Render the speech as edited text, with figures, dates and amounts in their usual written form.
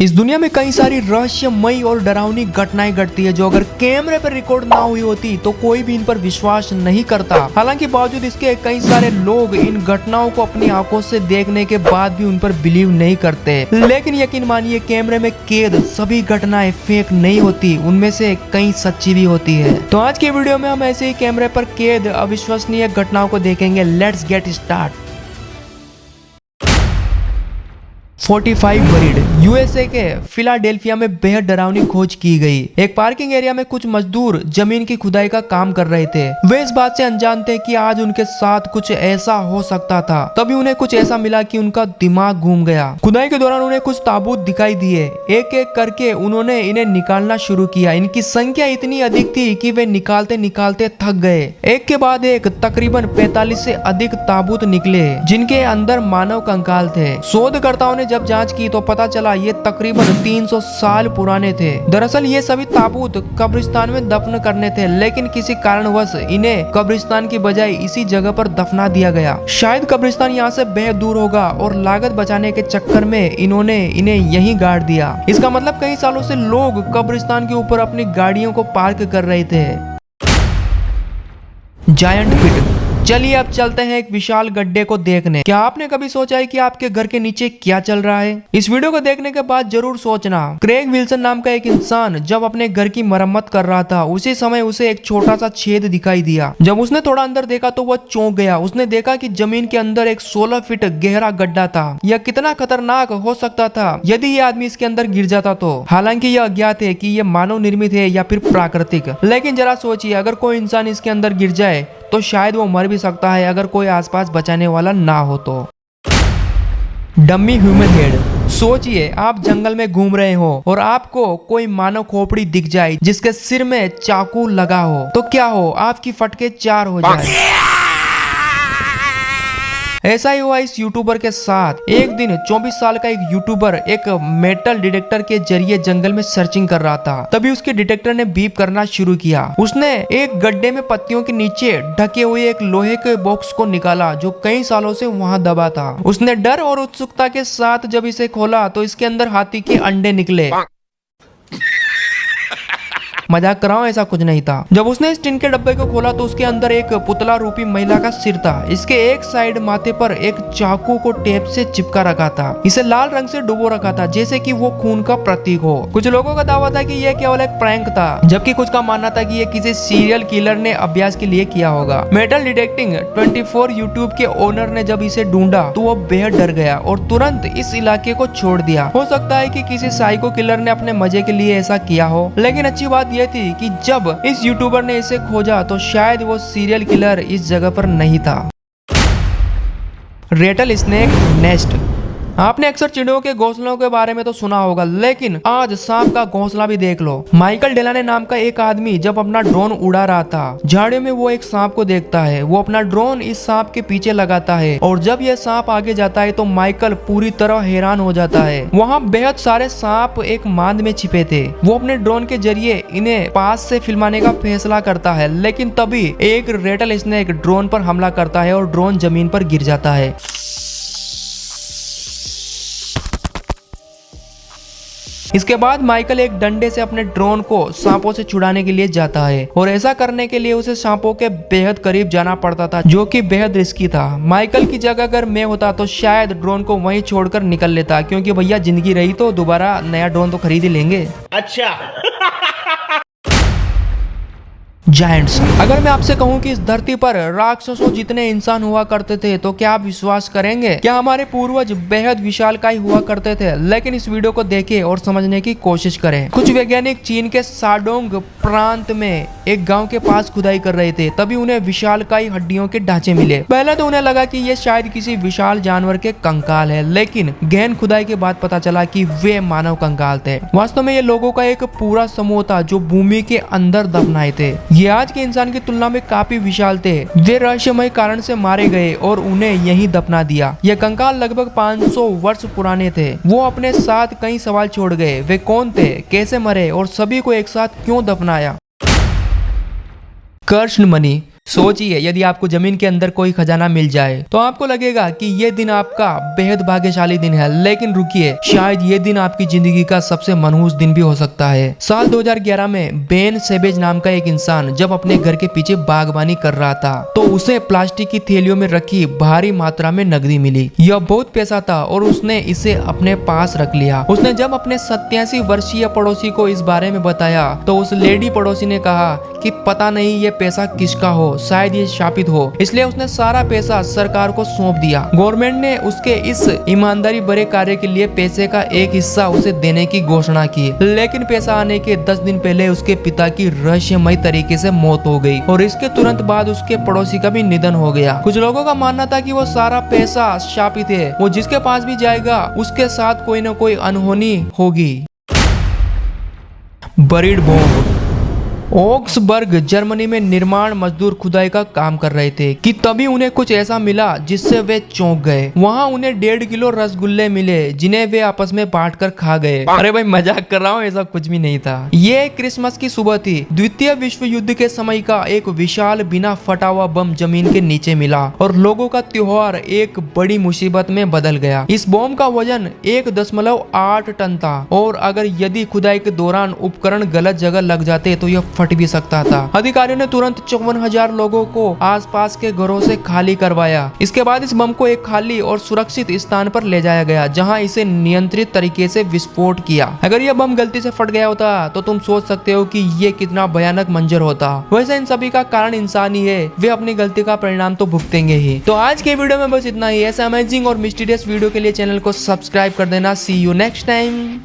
इस दुनिया में कई सारी रहस्यमयी और डरावनी घटनाएं घटती है जो अगर कैमरे पर रिकॉर्ड ना हुई होती तो कोई भी इन पर विश्वास नहीं करता। हालांकि बावजूद इसके कई सारे लोग इन घटनाओं को अपनी आंखों से देखने के बाद भी उन पर बिलीव नहीं करते। लेकिन यकीन मानिए, कैमरे में कैद सभी घटनाएं फेक नहीं होती, उनमें से कई सच्ची भी होती है। तो आज की वीडियो में हम ऐसे ही कैमरे पर कैद अविश्वसनीय घटनाओं को देखेंगे। Let's get start. 45 buried USA के फिलाडेल्फिया में बेहद डरावनी खोज की गई। एक पार्किंग एरिया में कुछ मजदूर जमीन की खुदाई का काम कर रहे थे। वे इस बात से अनजान थे कि आज उनके साथ कुछ ऐसा हो सकता था। तभी उन्हें कुछ ऐसा मिला कि उनका दिमाग घूम गया। खुदाई के दौरान उन्हें कुछ ताबूत दिखाई दिए। एक एक करके उन्होंने इन्हें निकालना शुरू किया। इनकी संख्या इतनी अधिक थी कि वे निकालते निकालते थक गए। एक के बाद एक तकरीबन 45 से अधिक ताबूत निकले, जिनके अंदर मानव कंकाल थे। शोधकर्ताओं ने जब जांच की तो पता चला ये तकरीबन 300 साल पुराने थे। दरअसल ये सभी ताबूत कब्रिस्तान में दफन करने थे, लेकिन किसी कारणवश इन्हें कब्रिस्तान की बजाय इसी जगह पर दफना दिया गया। शायद कब्रिस्तान यहाँ से बेहद दूर होगा और लागत बचाने के चक्कर में इन्होंने इन्हें यहीं गाड़ दिया। इसका मतलब कई सालों से लोग कब्रिस्तान के ऊपर अपनी गाड़ियों को पार्क कर रहे थे। जायंट पिट। चलिए अब चलते हैं एक विशाल गड्ढे को देखने। क्या आपने कभी सोचा है कि आपके घर के नीचे क्या चल रहा है? इस वीडियो को देखने के बाद जरूर सोचना। क्रेग विल्सन नाम का एक इंसान जब अपने घर की मरम्मत कर रहा था, उसी समय उसे एक छोटा सा छेद दिखाई दिया। जब उसने थोड़ा अंदर देखा तो वह चौंक गया। उसने देखा कि जमीन के अंदर एक 16 फीट गहरा गड्ढा था। यह कितना खतरनाक हो सकता था यदि ये आदमी इसके अंदर गिर जाता तो। हालांकि यह अज्ञात है कि यह मानव निर्मित है या फिर प्राकृतिक, लेकिन जरा सोचिए, अगर कोई इंसान इसके अंदर गिर जाए तो शायद वो मर भी सकता है अगर कोई आसपास बचाने वाला ना हो तो। Dummy human head. सोचिए, आप जंगल में घूम रहे हो और आपको कोई मानव खोपड़ी दिख जाए जिसके सिर में चाकू लगा हो, तो क्या हो? आपकी फटके 4 हो जाए। ऐसा ही हुआ इस यूट्यूबर के साथ। एक दिन 24 साल का एक यूट्यूबर एक मेटल डिटेक्टर के जरिए जंगल में सर्चिंग कर रहा था। तभी उसके डिटेक्टर ने बीप करना शुरू किया। उसने एक गड्ढे में पत्तियों के नीचे ढके हुए एक लोहे के बॉक्स को निकाला जो कई सालों से वहां दबा था। उसने डर और उत्सुकता के साथ जब इसे खोला तो इसके अंदर हाथी के अंडे निकले। मजाक कर रहा हूं, ऐसा कुछ नहीं था। जब उसने इस टिन के डब्बे को खोला तो उसके अंदर एक पुतला रूपी महिला का सिर था। इसके एक साइड माथे पर एक चाकू को टेप से चिपका रखा था। इसे लाल रंग से डुबो रखा था जैसे कि वो खून का प्रतीक हो। कुछ लोगों का दावा था कि यह केवल एक प्रैंक था, जबकि कुछ का मानना था कि यह किसी सीरियल किलर ने अभ्यास के लिए किया होगा। मेटल डिटेक्टिंग 24 यूट्यूब के ओनर ने जब इसे ढूंढा तो वो बेहद डर गया और तुरंत इस इलाके को छोड़ दिया। हो सकता है कि किसी साइको किलर ने अपने मजे के लिए ऐसा किया हो, लेकिन अच्छी बात थी कि जब इस यूट्यूबर ने इसे खोजा तो शायद वो सीरियल किलर इस जगह पर नहीं था। Ratle snake nest. आपने अक्सर चिड़ियों के घोंसलों के बारे में तो सुना होगा, लेकिन आज सांप का घोंसला भी देख लो। माइकल डेलाने नाम का एक आदमी जब अपना ड्रोन उड़ा रहा था, झाड़ियों में वो एक सांप को देखता है। वो अपना ड्रोन इस सांप के पीछे लगाता है और जब यह सांप आगे जाता है तो माइकल पूरी तरह हैरान हो जाता है। वहाँ बेहद सारे सांप एक मांद में छिपे थे। वो अपने ड्रोन के जरिए इन्हें पास से फिल्माने का फैसला करता है, लेकिन तभी एक रेटल स्नेक ड्रोन पर हमला करता है और ड्रोन जमीन पर गिर जाता है। इसके बाद माइकल एक डंडे से अपने ड्रोन को सांपों से छुड़ाने के लिए जाता है और ऐसा करने के लिए उसे सांपों के बेहद करीब जाना पड़ता था, जो कि बेहद रिस्की था। माइकल की जगह अगर मैं होता तो शायद ड्रोन को वहीं छोड़कर निकल लेता, क्योंकि भैया जिंदगी रही तो दोबारा नया ड्रोन तो खरीद ही लेंगे। अच्छा। जायंट्स। अगर मैं आपसे कहूं कि इस धरती पर राक्षसों जितने इंसान हुआ करते थे तो क्या आप विश्वास करेंगे? क्या हमारे पूर्वज बेहद विशालकाय हुआ करते थे? लेकिन इस वीडियो को देखें और समझने की कोशिश करें। कुछ वैज्ञानिक चीन के शाडोंग प्रांत में एक गांव के पास खुदाई कर रहे थे। तभी उन्हें विशालकाय हड्डियों के ढांचे मिले। पहले तो उन्हें लगा कि ये शायद किसी विशाल जानवर के कंकाल है, लेकिन गहन खुदाई के बाद पता चला कि वे मानव कंकाल थे। वास्तव में ये लोगों का एक पूरा समूह था जो भूमि के अंदर दफनाए थे। ये आज के इंसान की तुलना में काफी विशाल थे। वे रहस्यमय कारण से मारे गए और उन्हें यहीं दफना दिया। ये कंकाल लगभग 500 वर्ष पुराने थे। वो अपने साथ कई सवाल छोड़ गए। वे कौन थे, कैसे मरे और सभी को एक साथ क्यों दफनाया? Cursed money. सोचिए यदि आपको जमीन के अंदर कोई खजाना मिल जाए तो आपको लगेगा कि ये दिन आपका बेहद भाग्यशाली दिन है, लेकिन रुकिए, शायद ये दिन आपकी जिंदगी का सबसे मनहूस दिन भी हो सकता है। साल 2011 में बेन सेबेज नाम का एक इंसान जब अपने घर के पीछे बागवानी कर रहा था तो उसे प्लास्टिक की थैलियों में रखी भारी मात्रा में नकदी मिली। यह बहुत पैसा था और उसने इसे अपने पास रख लिया। उसने जब अपने 87 वर्षीय पड़ोसी को इस बारे में बताया तो उस लेडी पड़ोसी ने कहा कि पता नहीं ये पैसा किसका हो, शायद ये शापित हो। इसलिए उसने सारा पैसा सरकार को सौंप दिया। गवर्नमेंट ने उसके इस ईमानदारी भरे कार्य के लिए पैसे का एक हिस्सा उसे देने की घोषणा की, लेकिन पैसा आने के 10 दिन पहले उसके पिता की रहस्यमय तरीके से मौत हो गई और इसके तुरंत बाद उसके पड़ोसी का भी निधन हो गया। कुछ लोगों का मानना था कि वो सारा पैसा शापित है, वो जिसके पास भी जाएगा उसके साथ कोई न कोई अनहोनी होगी। Buried bomb. ऑक्सबर्ग जर्मनी में निर्माण मजदूर खुदाई का काम कर रहे थे कि तभी उन्हें कुछ ऐसा मिला जिससे वे चौंक गए। वहां उन्हें 1.5 किलो रसगुल्ले मिले जिन्हें वे आपस में बांट कर खा गए। अरे भाई मजाक कर रहा हूँ, ऐसा कुछ भी नहीं था। ये क्रिसमस की सुबह थी। द्वितीय विश्व युद्ध के समय का एक विशाल बिना फटा हुआ बम जमीन के नीचे मिला और लोगों का त्योहार एक बड़ी मुसीबत में बदल गया। इस बम का वजन 1.8 टन था और अगर यदि खुदाई के दौरान उपकरण गलत जगह लग जाते तो यह फट भी सकता था। अधिकारियों ने तुरंत 54,000 लोगों को आसपास के घरों से खाली करवाया। इसके बाद इस बम को एक खाली और सुरक्षित स्थान पर ले जाया गया जहां इसे नियंत्रित तरीके से विस्फोट किया। अगर यह बम गलती से फट गया होता तो तुम सोच सकते हो कि ये कितना भयानक मंजर होता। वैसे इन सभी का कारण इंसान ही है, वे अपनी गलती का परिणाम तो भुगतेंगे ही। तो आज के वीडियो में बस इतना ही। ऐसे अमेजिंग और मिस्टीरियस वीडियो के लिए चैनल को सब्सक्राइब कर देना। सी यू नेक्स्ट टाइम।